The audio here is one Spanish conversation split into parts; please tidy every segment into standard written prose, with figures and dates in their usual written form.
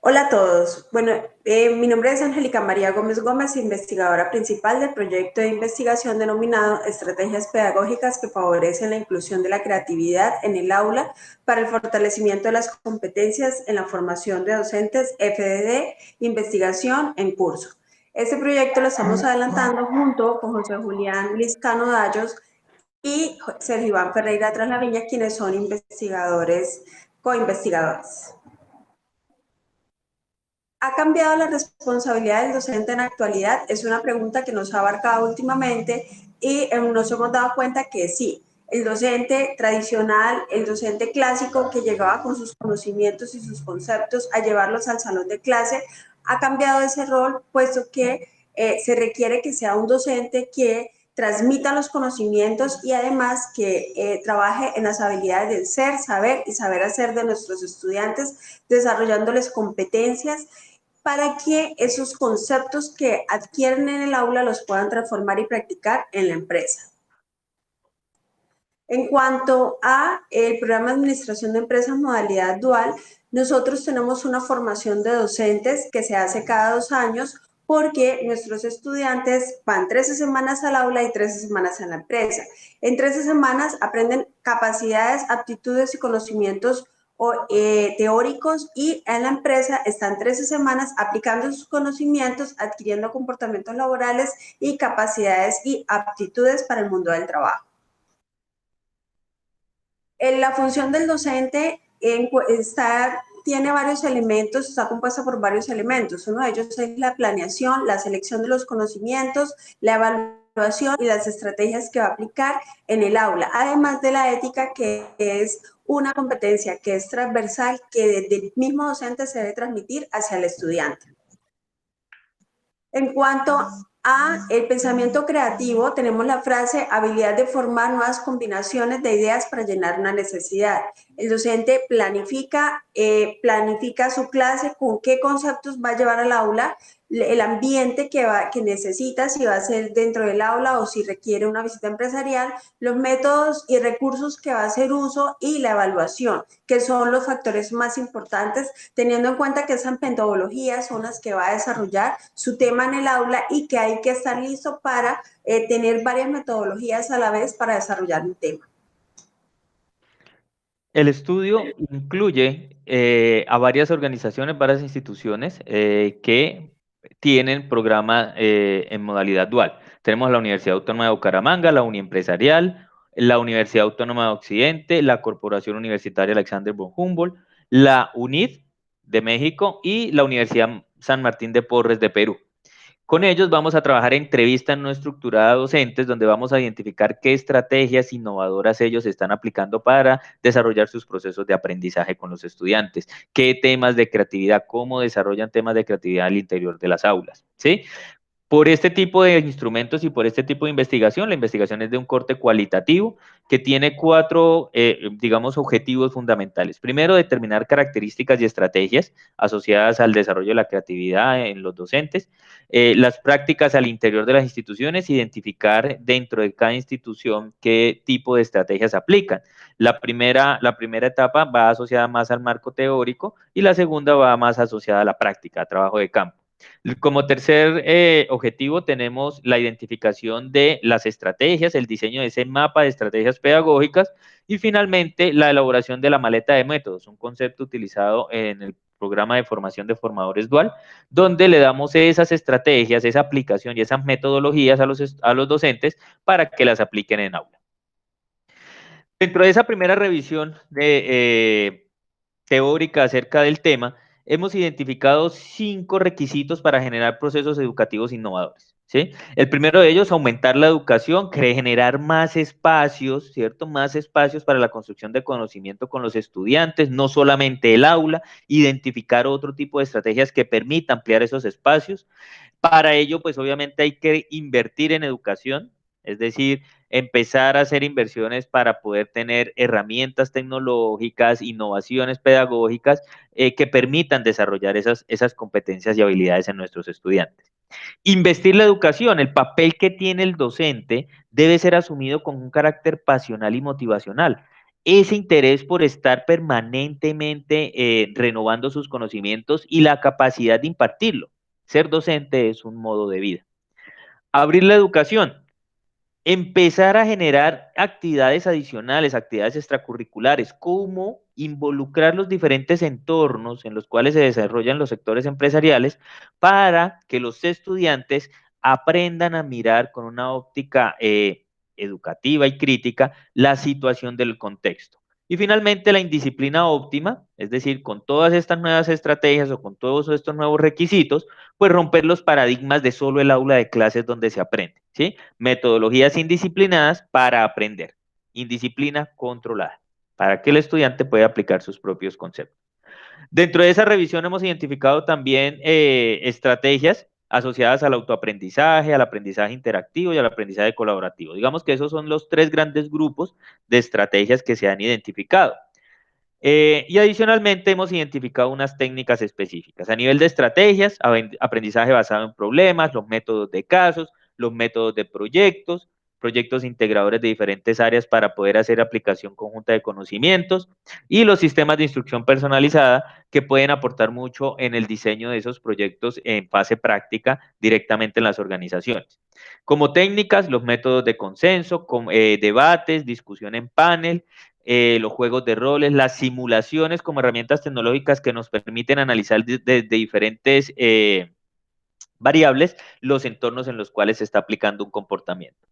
Hola a todos. Bueno, mi nombre es Angélica María Gómez Gómez, investigadora principal del proyecto de investigación denominado Estrategias Pedagógicas que favorecen la inclusión de la creatividad en el aula para el fortalecimiento de las competencias en la formación de docentes FDD, investigación en curso. Este proyecto lo estamos adelantando junto con José Julián Lizcano Dallos y Sergio Iván Ferreira Traslaviña, quienes son investigadores, co-investigadores. ¿Ha cambiado la responsabilidad del docente en la actualidad? Es una pregunta que nos ha abarcado últimamente y nos hemos dado cuenta que sí. El docente tradicional, el docente clásico que llegaba con sus conocimientos y sus conceptos a llevarlos al salón de clase, ha cambiado ese rol, puesto que se requiere que sea un docente que transmita los conocimientos y además que trabaje en las habilidades del ser, saber y saber hacer de nuestros estudiantes, desarrollándoles competencias para que esos conceptos que adquieren en el aula los puedan transformar y practicar en la empresa. En cuanto a el programa de administración de empresas modalidad dual, nosotros tenemos una formación de docentes que se hace cada 2 años porque nuestros estudiantes van 13 semanas al aula y 13 semanas en la empresa. En 13 semanas aprenden capacidades, aptitudes y conocimientos teóricos y en la empresa están 13 semanas aplicando sus conocimientos, adquiriendo comportamientos laborales y capacidades y aptitudes para el mundo del trabajo. La función del docente tiene varios elementos, está compuesta por varios elementos. Uno de ellos es la planeación, la selección de los conocimientos, la evaluación y las estrategias que va a aplicar en el aula, además de la ética, que es una competencia que es transversal, que desde el mismo docente se debe transmitir hacia el estudiante. En cuanto a el pensamiento creativo, tenemos la frase habilidad de formar nuevas combinaciones de ideas para llenar una necesidad. El docente planifica su clase, con qué conceptos va a llevar al aula, el ambiente que necesita, si va a ser dentro del aula o si requiere una visita empresarial, los métodos y recursos que va a hacer uso y la evaluación, que son los factores más importantes, teniendo en cuenta que esas metodologías son las que va a desarrollar su tema en el aula y que hay que estar listo para tener varias metodologías a la vez para desarrollar un tema. El estudio incluye a varias organizaciones, varias instituciones que tienen programa en modalidad dual. Tenemos la Universidad Autónoma de Bucaramanga, la Uniempresarial, la Universidad Autónoma de Occidente, la Corporación Universitaria Alexander von Humboldt, la UNID de México y la Universidad San Martín de Porres de Perú. Con ellos vamos a trabajar entrevista no estructurada a docentes, donde vamos a identificar qué estrategias innovadoras ellos están aplicando para desarrollar sus procesos de aprendizaje con los estudiantes, qué temas de creatividad, cómo desarrollan temas de creatividad al interior de las aulas, ¿sí? Por este tipo de instrumentos y por este tipo de investigación, la investigación es de un corte cualitativo que tiene 4, digamos, objetivos fundamentales. Primero, determinar características y estrategias asociadas al desarrollo de la creatividad en los docentes, las prácticas al interior de las instituciones, identificar dentro de cada institución qué tipo de estrategias aplican. La primera etapa va asociada más al marco teórico y la segunda va más asociada a la práctica, a trabajo de campo. Como tercer objetivo tenemos la identificación de las estrategias, el diseño de ese mapa de estrategias pedagógicas y finalmente la elaboración de la maleta de métodos, un concepto utilizado en el programa de formación de formadores dual, donde le damos esas estrategias, esa aplicación y esas metodologías a los docentes para que las apliquen en aula. Dentro de esa primera revisión teórica acerca del tema, hemos identificado 5 requisitos para generar procesos educativos innovadores, ¿sí? El primero de ellos, aumentar la educación, generar más espacios, ¿cierto? Más espacios para la construcción de conocimiento con los estudiantes, no solamente el aula, identificar otro tipo de estrategias que permitan ampliar esos espacios. Para ello, pues obviamente hay que invertir en educación, es decir, empezar a hacer inversiones para poder tener herramientas tecnológicas, innovaciones pedagógicas que permitan desarrollar esas competencias y habilidades en nuestros estudiantes. Investir la educación, el papel que tiene el docente debe ser asumido con un carácter pasional y motivacional. ese interés por estar permanentemente renovando sus conocimientos y la capacidad de impartirlo. Ser docente es un modo de vida. Abrir la educación, empezar a generar actividades adicionales, actividades extracurriculares, como involucrar los diferentes entornos en los cuales se desarrollan los sectores empresariales para que los estudiantes aprendan a mirar con una óptica educativa y crítica la situación del contexto. Y finalmente la indisciplina óptima, es decir, con todas estas nuevas estrategias o con todos estos nuevos requisitos, pues romper los paradigmas de solo el aula de clases donde se aprende, ¿sí? Metodologías indisciplinadas para aprender, indisciplina controlada, para que el estudiante pueda aplicar sus propios conceptos. Dentro de esa revisión hemos identificado también estrategias asociadas al autoaprendizaje, al aprendizaje interactivo y al aprendizaje colaborativo. Digamos que esos son los tres grandes grupos de estrategias que se han identificado. Y adicionalmente hemos identificado unas técnicas específicas. A nivel de estrategias, aprendizaje basado en problemas, los métodos de casos, los métodos de proyectos, proyectos integradores de diferentes áreas para poder hacer aplicación conjunta de conocimientos y los sistemas de instrucción personalizada que pueden aportar mucho en el diseño de esos proyectos en fase práctica directamente en las organizaciones. Como técnicas, los métodos de consenso, debates, discusión en panel, los juegos de roles, las simulaciones como herramientas tecnológicas que nos permiten analizar de diferentes variables los entornos en los cuales se está aplicando un comportamiento.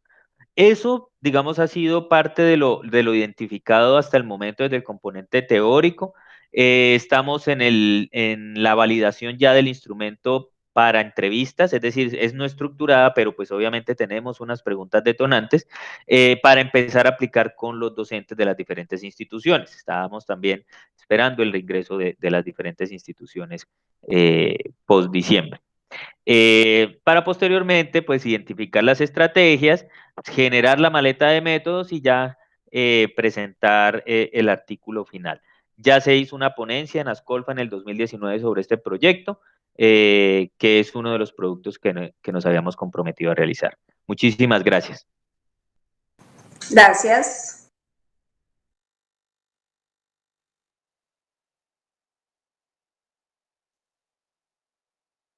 Eso, digamos, ha sido parte de lo identificado hasta el momento desde el componente teórico. Estamos en la validación ya del instrumento para entrevistas, es decir, es no estructurada, pero pues obviamente tenemos unas preguntas detonantes para empezar a aplicar con los docentes de las diferentes instituciones. Estábamos también esperando el reingreso de las diferentes instituciones post diciembre. Para posteriormente, pues, identificar las estrategias, generar la maleta de métodos y ya presentar el artículo final. Ya se hizo una ponencia en Ascolfa en el 2019 sobre este proyecto, que es uno de los productos que nos habíamos comprometido a realizar. Muchísimas gracias. Gracias.